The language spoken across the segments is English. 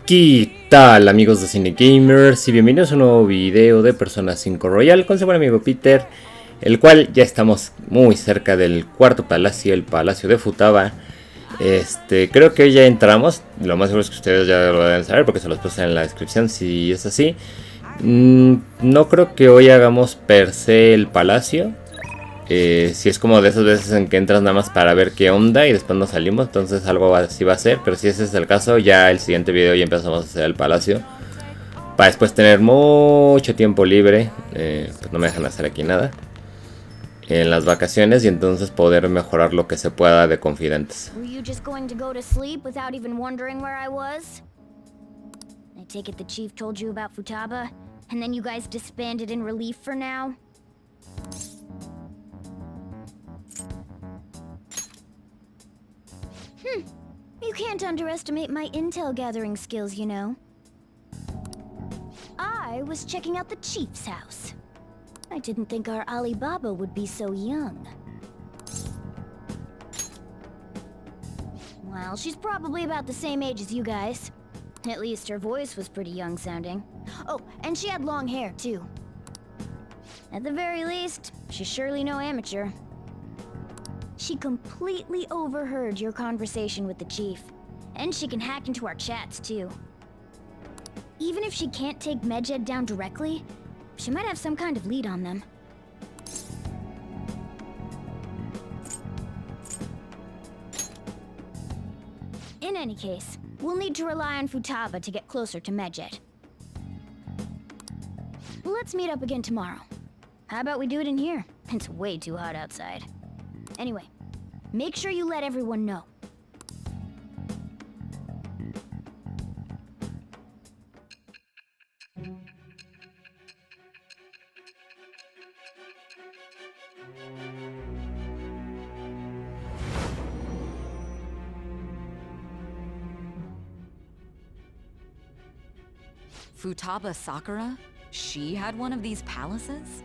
¿Qué tal, amigos de CINEGamers? Y bienvenidos a un nuevo video de Persona 5 Royal con su buen amigo Peter, el cual ya estamos muy cerca del cuarto palacio, el Palacio de Futaba. Creo que hoy ya entramos, lo más seguro es que ustedes ya lo deben saber porque se los puse en la descripción si es así. No creo que hoy hagamos per se el palacio. Si es como de esas veces en que entras nada más para ver qué onda y después nos salimos, entonces algo así va a ser. Pero si ese es el caso, ya el siguiente video ya empezamos a hacer el palacio para después tener mucho tiempo libre. Pues no me dejan hacer aquí nada en las vacaciones y entonces poder mejorar lo que se pueda de confidentes. I take it the chief told you about Futaba, and then you guys disbanded in relief for now? You can't underestimate my intel gathering skills, you know. I was checking out the chief's house. I didn't think our Alibaba would be so young. Well, she's probably about the same age as you guys. At least her voice was pretty young sounding. Oh, and she had long hair, too. At the very least, she's surely no amateur. She completely overheard your conversation with the chief. And she can hack into our chats, too. Even if she can't take Medjed down directly, she might have some kind of lead on them. In any case, we'll need to rely on Futaba to get closer to Medjed. Let's meet up again tomorrow. How about we do it in here? It's way too hot outside. Anyway, make sure you let everyone know. Futaba Sakura? She had one of these palaces?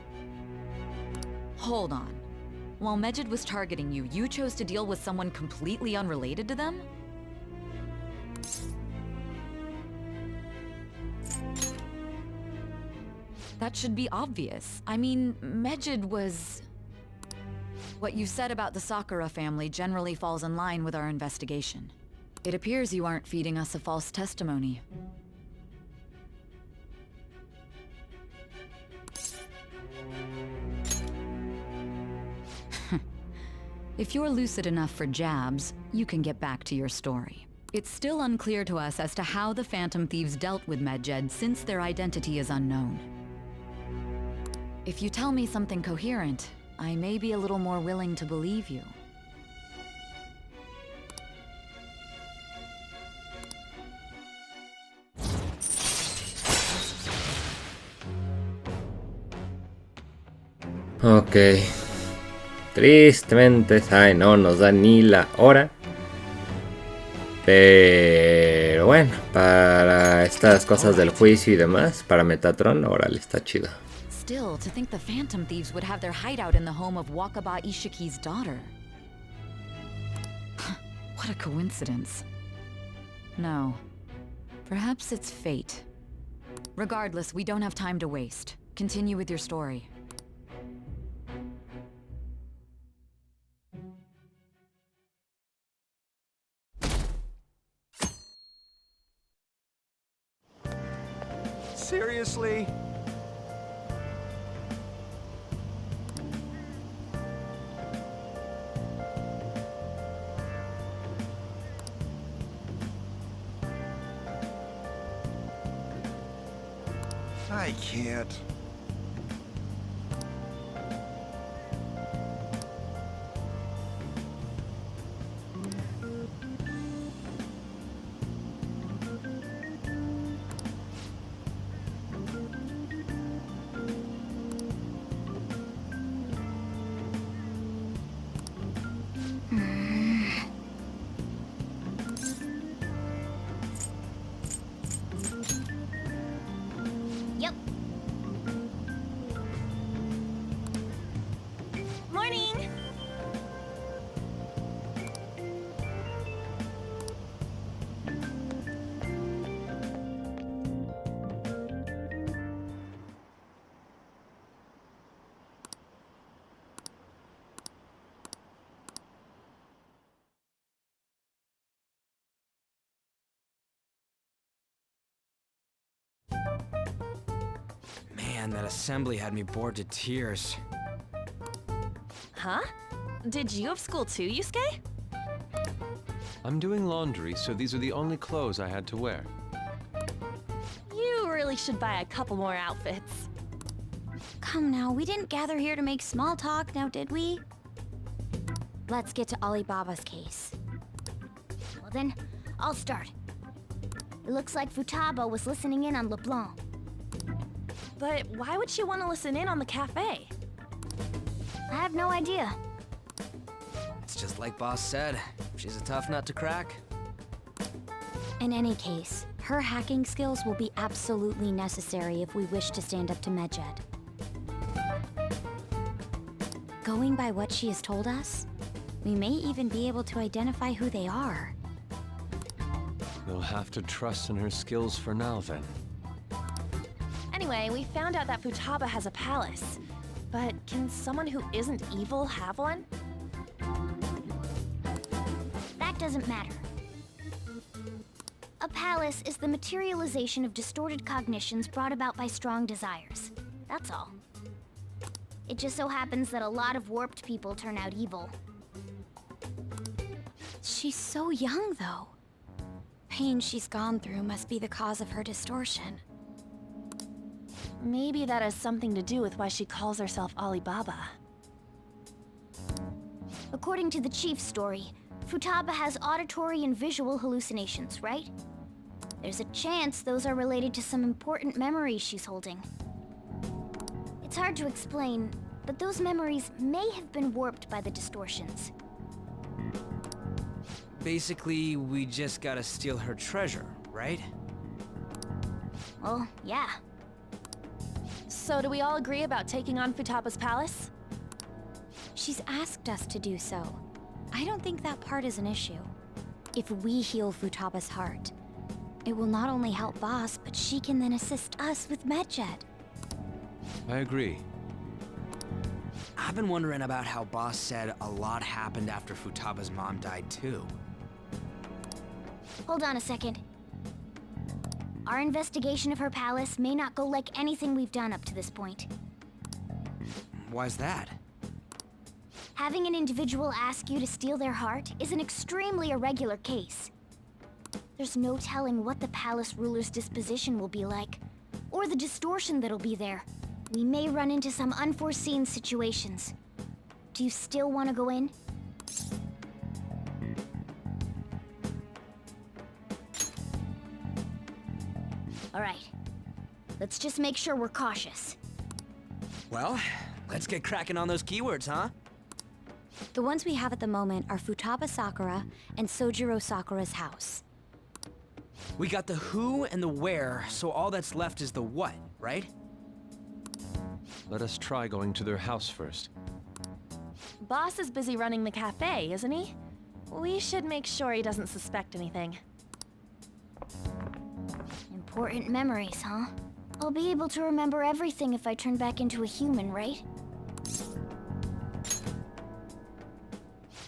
Hold on. While Medjed was targeting you, you chose to deal with someone completely unrelated to them? That should be obvious. I mean, Medjed was... What you said about the Sakura family generally falls in line with our investigation. It appears you aren't feeding us a false testimony. If you're lucid enough for jabs, you can get back to your story. It's still unclear to us as to how the Phantom Thieves dealt with Medjed since their identity is unknown. If you tell me something coherent, I may be a little more willing to believe you. Ok. Tristemente, Sae no nos da ni la hora. Pero bueno, para estas cosas del juicio y demás, para Metatron, órale, está chido. Still, to think the Phantom Thieves would have their hideout in the home of Wakaba Ishiki's daughter. What a coincidence. No. Perhaps it's fate. Regardless, we don't have time to waste. Continue with your story. Seriously? I can't. Man, that assembly had me bored to tears. Huh? Did you have school too, Yusuke? I'm doing laundry, so these are the only clothes I had to wear. You really should buy a couple more outfits. Come now, we didn't gather here to make small talk, now did we? Let's get to Alibaba's case. Well then, I'll start. It looks like Futaba was listening in on LeBlanc. But why would she want to listen in on the cafe? I have no idea. It's just like Boss said. She's a tough nut to crack. In any case, her hacking skills will be absolutely necessary if we wish to stand up to Medjed. Going by what she has told us, we may even be able to identify who they are. We'll have to trust in her skills for now, then. Anyway, we found out that Futaba has a palace. But can someone who isn't evil have one? That doesn't matter. A palace is the materialization of distorted cognitions brought about by strong desires. That's all. It just so happens that a lot of warped people turn out evil. She's so young, though. Pain she's gone through must be the cause of her distortion. Maybe that has something to do with why she calls herself Alibaba. According to the chief's story, Futaba has auditory and visual hallucinations, right? There's a chance those are related to some important memories she's holding. It's hard to explain, but those memories may have been warped by the distortions. Basically, we just gotta steal her treasure, right? Well, yeah. So do we all agree about taking on Futaba's palace? She's asked us to do so. I don't think that part is an issue. If we heal Futaba's heart, it will not only help Boss, but she can then assist us with Medjed. I agree. I've been wondering about how Boss said a lot happened after Futaba's mom died too. Hold on a second. Our investigation of her palace may not go like anything we've done up to this point. Why's that? Having an individual ask you to steal their heart is an extremely irregular case. There's no telling what the palace ruler's disposition will be like, or the distortion that'll be there. We may run into some unforeseen situations. Do you still want to go in? All right. Let's just make sure we're cautious. Well, let's get cracking on those keywords, huh? The ones we have at the moment are Futaba Sakura and Sojiro Sakura's house. We got the who and the where, so all that's left is the what, right? Let us try going to their house first. Boss is busy running the cafe, isn't he? We should make sure he doesn't suspect anything. Important memories, huh? I'll be able to remember everything if I turn back into a human, right?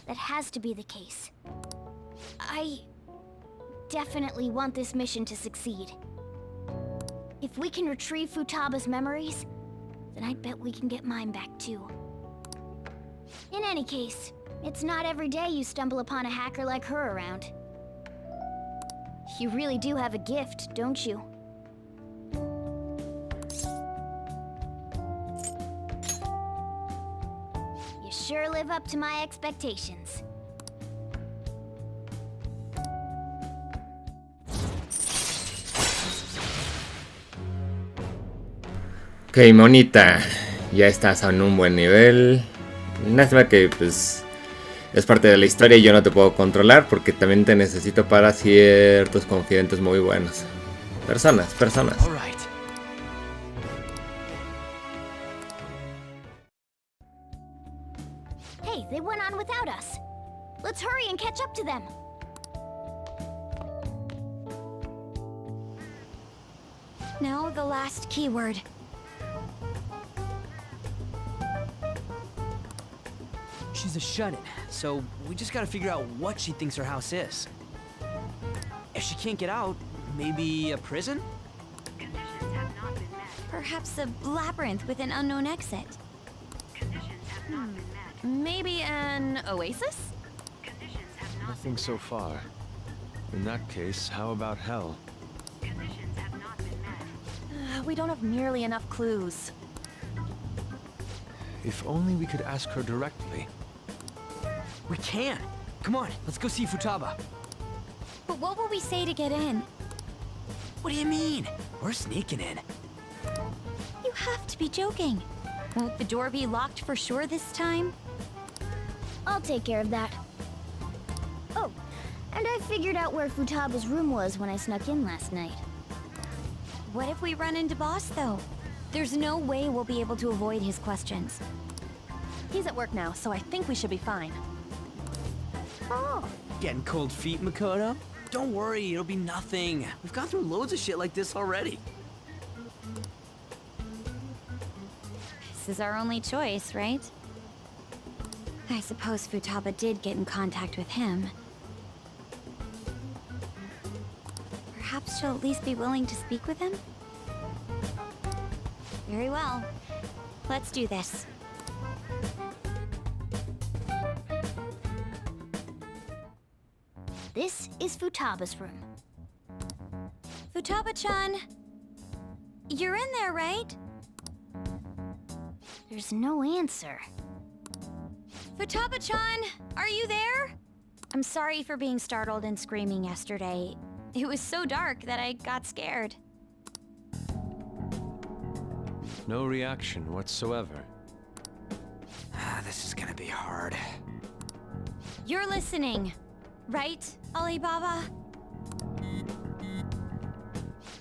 That has to be the case. I definitely want this mission to succeed. If we can retrieve Futaba's memories, then I bet we can get mine back too. In any case, it's not every day you stumble upon a hacker like her around. You really do have a gift, don't you? You sure live up to my expectations. Ok, monita, ya estás en un buen nivel. Lástima que pues es parte de la historia y yo no te puedo controlar porque también te necesito para ciertos confidentes muy buenos. Personas. All right. Hey, they went on without us. Let's hurry and catch up to them. Now the last keyword. She's a shut-in, so we just gotta figure out what she thinks her house is. If she can't get out, maybe a prison? Perhaps a labyrinth with an unknown exit. Maybe an oasis? Nothing so far. In that case, how about hell? We don't have nearly enough clues. If only we could ask her directly. We can! Come on, let's go see Futaba. But what will we say to get in? What do you mean? We're sneaking in. You have to be joking. Won't the door be locked for sure this time? I'll take care of that. Oh, and I figured out where Futaba's room was when I snuck in last night. What if we run into Boss, though? There's no way we'll be able to avoid his questions. He's at work now, so I think we should be fine. Oh. Getting cold feet, Makoto? Don't worry, it'll be nothing. We've gone through loads of shit like this already. This is our only choice, right? I suppose Futaba did get in contact with him. Perhaps she'll at least be willing to speak with him? Very well. Let's do this. This is Futaba's room. Futaba-chan! You're in there, right? There's no answer. Futaba-chan! Are you there? I'm sorry for being startled and screaming yesterday. It was so dark that I got scared. No reaction whatsoever. This is gonna be hard. You're listening, right, Alibaba?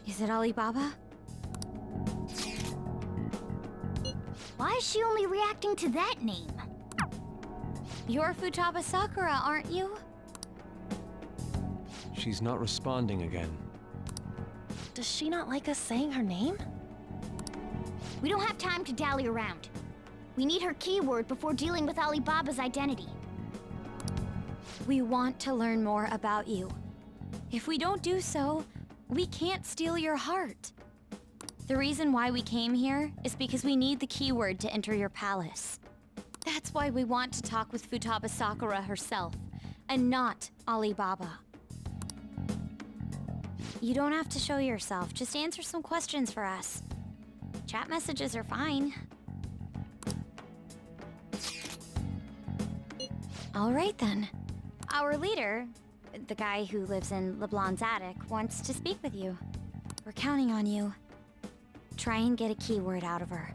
Is it Alibaba? Why is she only reacting to that name? You're Futaba Sakura, aren't you? She's not responding again. Does she not like us saying her name? We don't have time to dally around. We need her keyword before dealing with Alibaba's identity. We want to learn more about you. If we don't do so, we can't steal your heart. The reason why we came here is because we need the keyword to enter your palace. That's why we want to talk with Futaba Sakura herself, and not Alibaba. You don't have to show yourself, just answer some questions for us. Chat messages are fine. All right then. Our leader, the guy who lives in LeBlanc's attic, wants to speak with you. We're counting on you. Try and get a keyword out of her.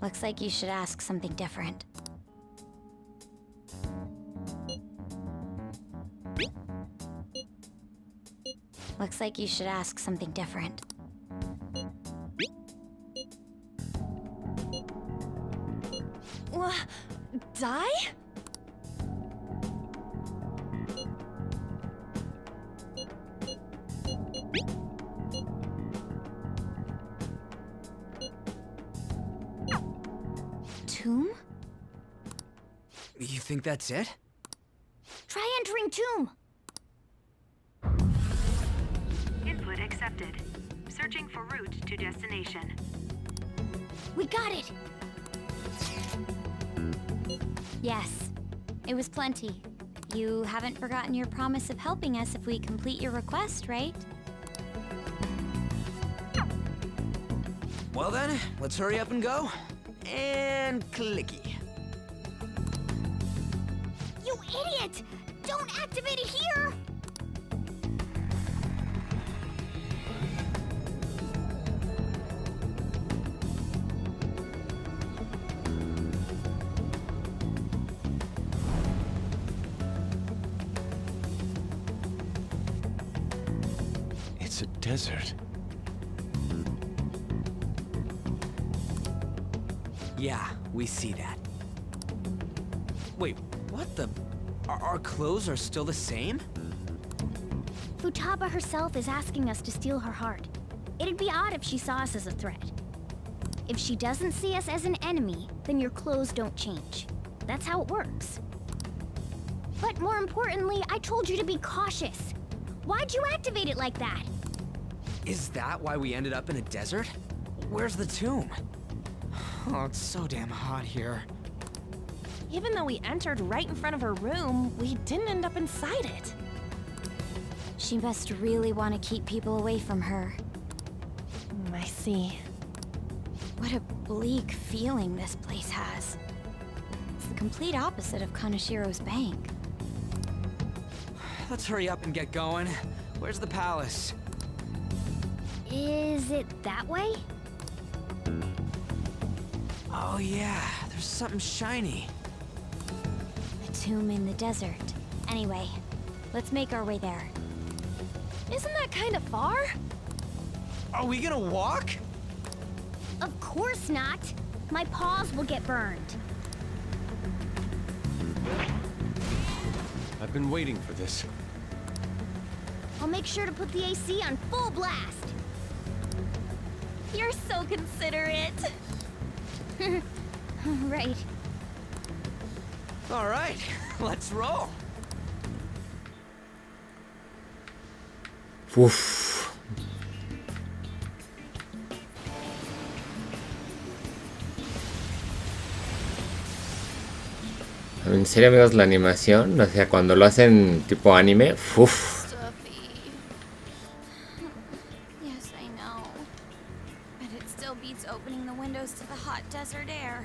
Looks like you should ask something different. Looks like you should ask something different. Die? Tomb? You think that's it? Try entering tomb! Input accepted. Searching for route to destination. We got it! Yes, it was plenty. You haven't forgotten your promise of helping us if we complete your request, right? Well then, let's hurry up and go. And clicky. You idiot! Don't activate it here! It's a desert. Yeah, we see that. Wait, what the? Our clothes are still the same? Futaba herself is asking us to steal her heart. It'd be odd if she saw us as a threat. If she doesn't see us as an enemy, then your clothes don't change. That's how it works. But more importantly, I told you to be cautious. Why'd you activate it like that? Is that why we ended up in a desert? Where's the tomb? Oh, it's so damn hot here. Even though we entered right in front of her room, we didn't end up inside it. She must really want to keep people away from her. I see. What a bleak feeling this place has. It's the complete opposite of Kanashiro's bank. Let's hurry up and get going. Where's the palace? Is it that way? Oh yeah, there's something shiny. A tomb in the desert. Anyway, let's make our way there. Isn't that kind of far? Are we gonna walk? Of course not. My paws will get burned. I've been waiting for this. I'll make sure to put the AC on full blast. You're so considerate. Right. All right, let's roll. Uf. En serio, amigos, la animación, o sea, cuando lo hacen tipo anime, uff. Stuffy. Yes, I know. But it still beats opening the windows to the hot desert air.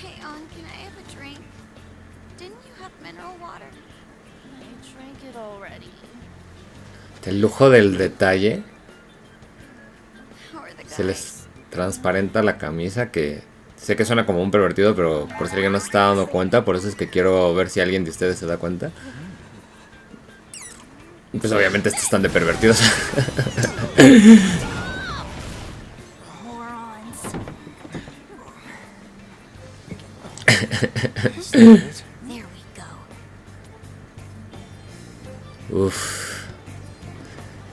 Hey, can I have a drink? Didn't you have mineral water? I drank it already. El lujo del detalle. How are the Se guys? les transparenta la camisa, que sé que suena como un pervertido, pero por si alguien no se está dando cuenta, por eso es que quiero ver si alguien de ustedes se da cuenta. Y pues obviamente estos están de pervertidos. Morons. There we go. Uf.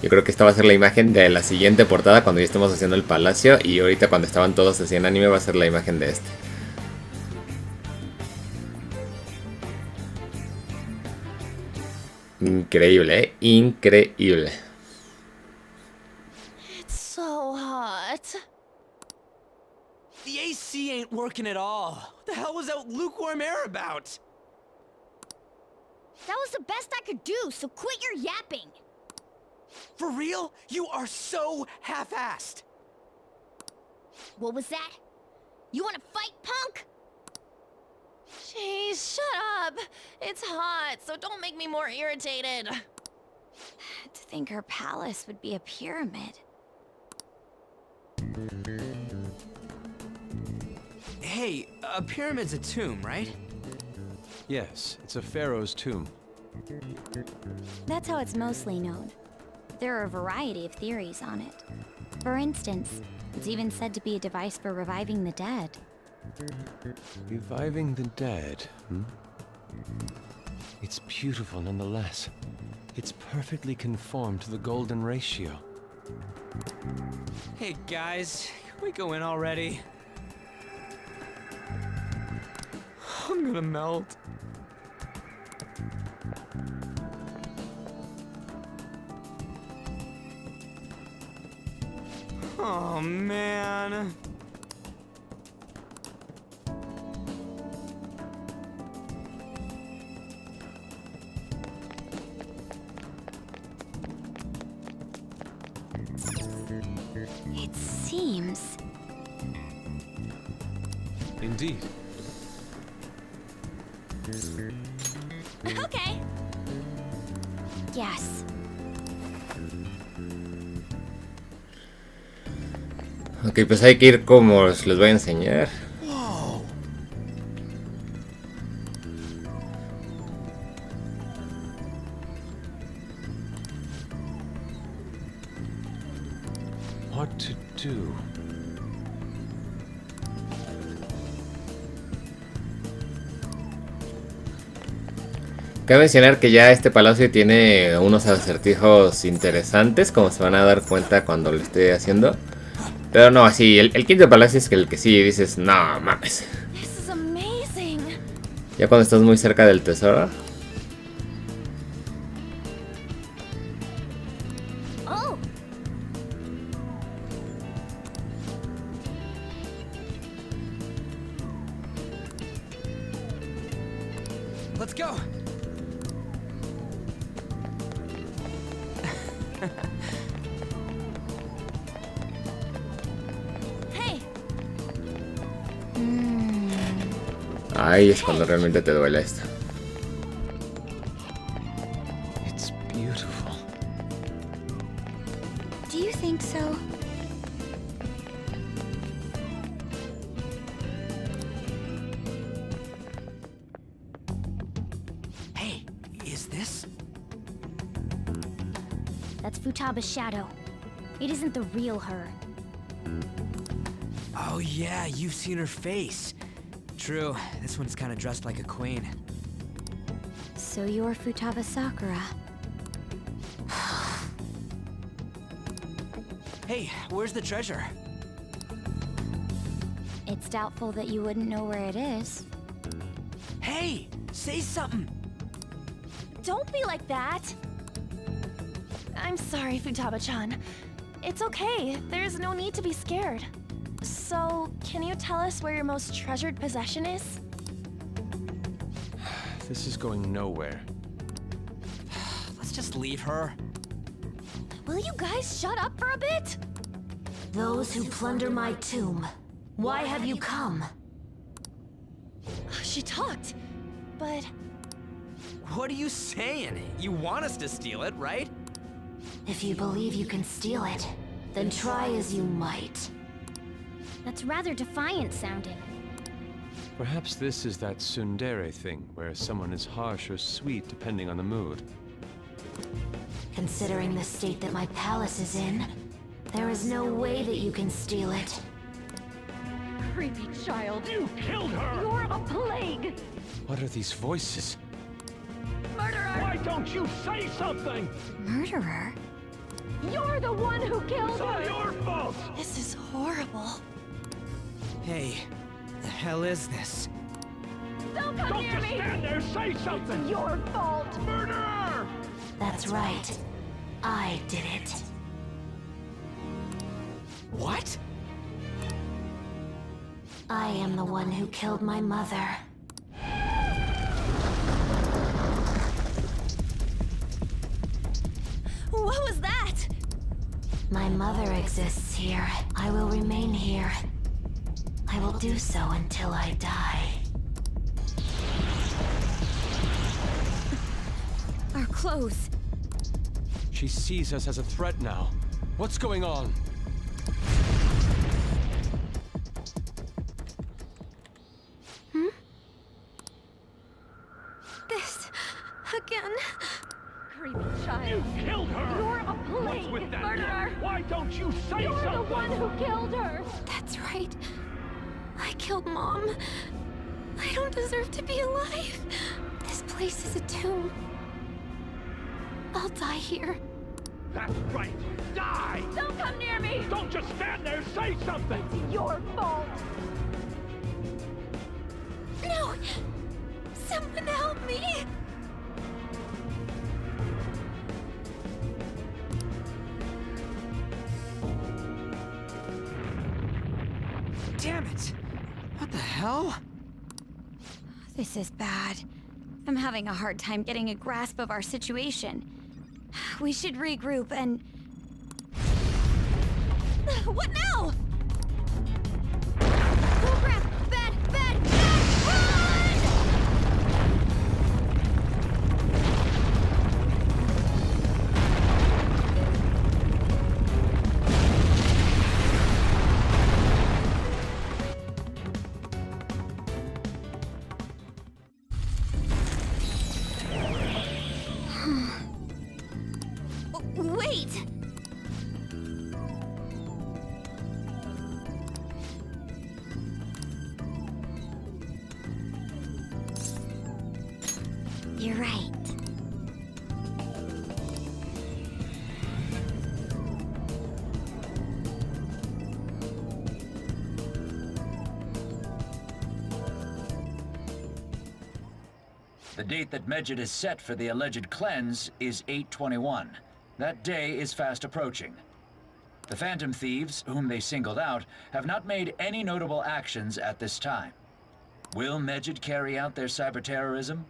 Yo creo que esta va a ser la imagen de la siguiente portada cuando ya estemos haciendo el palacio. Y ahorita cuando estaban todos así en anime va a ser la imagen de este. Increíble, ¿eh? Increíble. It's so hot. The AC ain't working at all. What the hell was that lukewarm air about? That was the best I could do, so quit your yapping. For real? You are so half-assed. What was that? You want to fight, punk? Jeez, shut up. It's hot, so don't make me more irritated. To think her palace would be a pyramid. Hey, a pyramid's a tomb, right? Yes, it's a pharaoh's tomb. That's how it's mostly known. There are a variety of theories on it. For instance, it's even said to be a device for reviving the dead. Reviving the dead, hmm? It's beautiful nonetheless. It's perfectly conformed to the golden ratio. Hey guys, can we go in already? I'm gonna melt. Oh man. It seems... Indeed. Okay. Yes. Ok, pues hay que ir como os les voy a enseñar. What to do? Cabe mencionar que ya este palacio tiene unos acertijos interesantes, como se van a dar cuenta cuando lo esté haciendo. Pero no, así, el quinto palacio es el que sí dices, no mames. This is amazing. Ya cuando estás muy cerca del tesoro. Oh. Let's go. Hey. Ahí es cuando realmente te duele esto. It's beautiful. Do you think so? Hey, is this? That's Futaba's shadow. It isn't the real her. Oh yeah, you've seen her face. True, this one's kind of dressed like a queen. So you're Futaba Sakura. Hey, where's the treasure? It's doubtful that you wouldn't know where it is. Hey, say something. Don't be like that. I'm sorry, Futaba-chan. It's okay. There's no need to be scared. So, can you tell us where your most treasured possession is? This is going nowhere. Let's just leave her. Will you guys shut up for a bit? Those who plunder my tomb, why have you come? She talked, but What are you saying? You want us to steal it, right? If you believe you can steal it, then try as you might. That's rather defiant sounding. Perhaps this is that tsundere thing, where someone is harsh or sweet depending on the mood. Considering the state that my palace is in, there is no way that you can steal it. Creepy child. You killed her! You're a plague! What are these voices? Murderer! Why don't you say something? Murderer? You're the one who killed her! It's all your fault! this is horrible. Hey, the hell is this? Don't come near me! Don't just stand there, say something! It's your fault! Murderer! That's right. I did it. What? I am the one who killed my mother. What was that? My mother exists here. I will remain here. I will do so until I die. Our clothes. She sees us as a threat now. What's going on? This again. Creepy child. You killed her! You're a plague! What's with that? Murderer! Why don't you say You're something? You're the one who killed her! That's right. I killed Mom. I don't deserve to be alive. This place is a tomb. I'll die here. That's right! Die! Don't come near me! Don't just stand there, say something! It's your fault! No! Someone help me! Damn it! What the hell? This is bad. I'm having a hard time getting a grasp of our situation. We should regroup and... What now? Oh crap! Bad! Bad! Bad! Run! Wait! You're right. The date that Medjed is set for the alleged cleanse is 8/21. That day is fast approaching. The Phantom Thieves, whom they singled out, have not made any notable actions at this time. Will Medjed carry out their cyber-terrorism?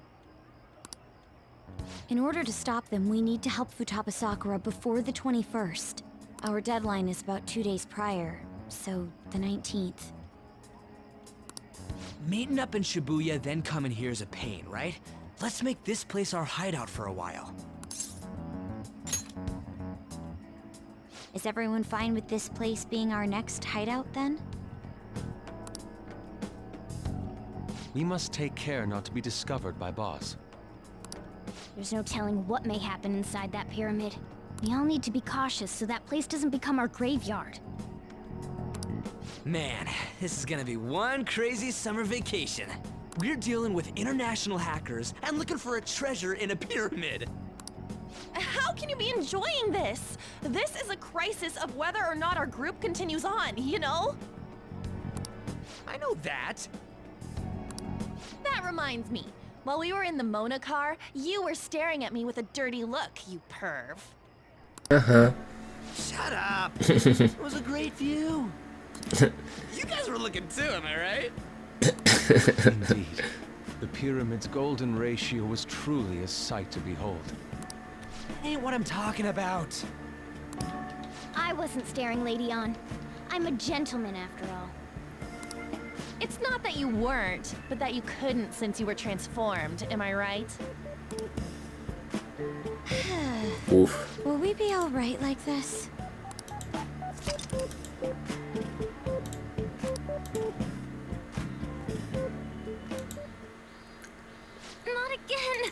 In order to stop them, we need to help Futaba Sakura before the 21st. Our deadline is about 2 days prior, so the 19th. Meeting up in Shibuya, then coming here is a pain, right? Let's make this place our hideout for a while. Is everyone fine with this place being our next hideout, then? We must take care not to be discovered by Boss. There's no telling what may happen inside that pyramid. We all need to be cautious so that place doesn't become our graveyard. Man, this is gonna be one crazy summer vacation. We're dealing with international hackers and looking for a treasure in a pyramid. How can you be enjoying this? This is a crisis of whether or not our group continues on, you know? I know that. That reminds me. While we were in the Mona car, you were staring at me with a dirty look, you perv. Shut up. It was a great view. You guys were looking too, am I right? Indeed. The pyramid's golden ratio was truly a sight to behold. Ain't what I'm talking about. I wasn't staring, Lady On. I'm a gentleman, after all. It's not that you weren't, but that you couldn't since you were transformed, am I right? Oof. Will we be all right like this? Not again!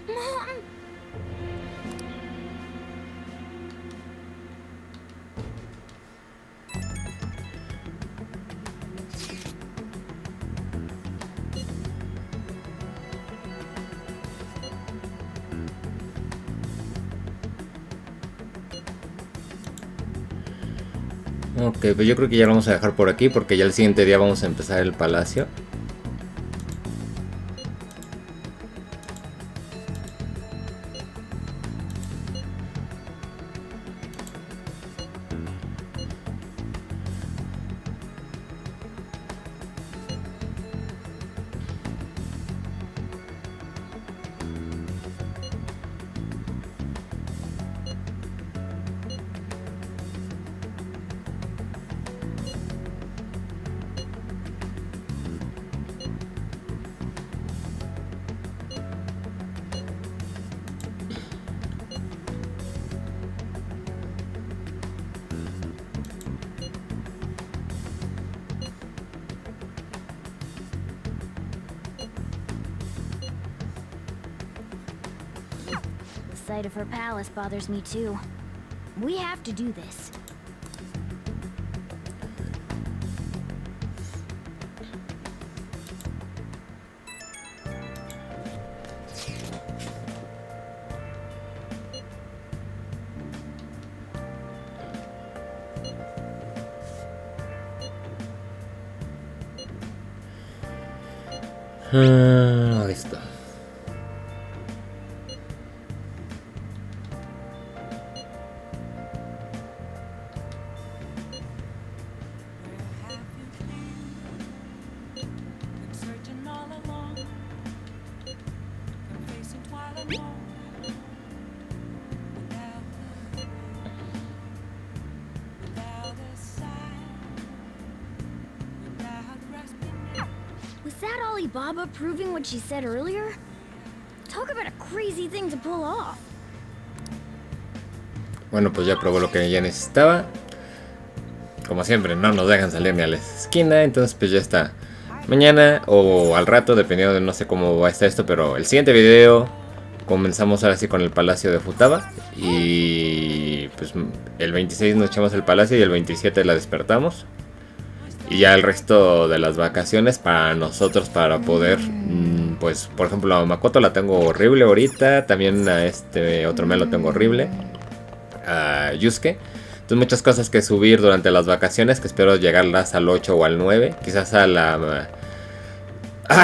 Mom! Ok, pues yo creo que ya lo vamos a dejar por aquí porque ya el siguiente día vamos a empezar el palacio. The sight of her palace bothers me too. We have to do this. Ahí está. Was that Alibaba proving what she said earlier? Talk about a crazy thing to pull off. Bueno, pues ya probó lo que ella necesitaba. Como siempre, no nos dejan salir ni a la esquina. Entonces pues ya está. Mañana o al rato, dependiendo de no sé cómo va a estar esto. Pero el siguiente video comenzamos ahora sí con el Palacio de Futaba. Y pues el 26 nos echamos el Palacio y el 27 la despertamos. Y ya el resto de las vacaciones para nosotros, para poder, pues por ejemplo a Makoto la tengo horrible ahorita. También a este otro me lo tengo horrible, a Yusuke. Entonces muchas cosas que subir durante las vacaciones, que espero llegarlas al 8 o al 9. Quizás a la...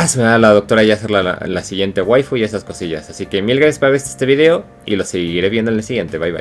se me da la doctora ya hacer la siguiente waifu y esas cosillas. Así que mil gracias por haber visto este video y lo seguiré viendo en el siguiente. Bye bye.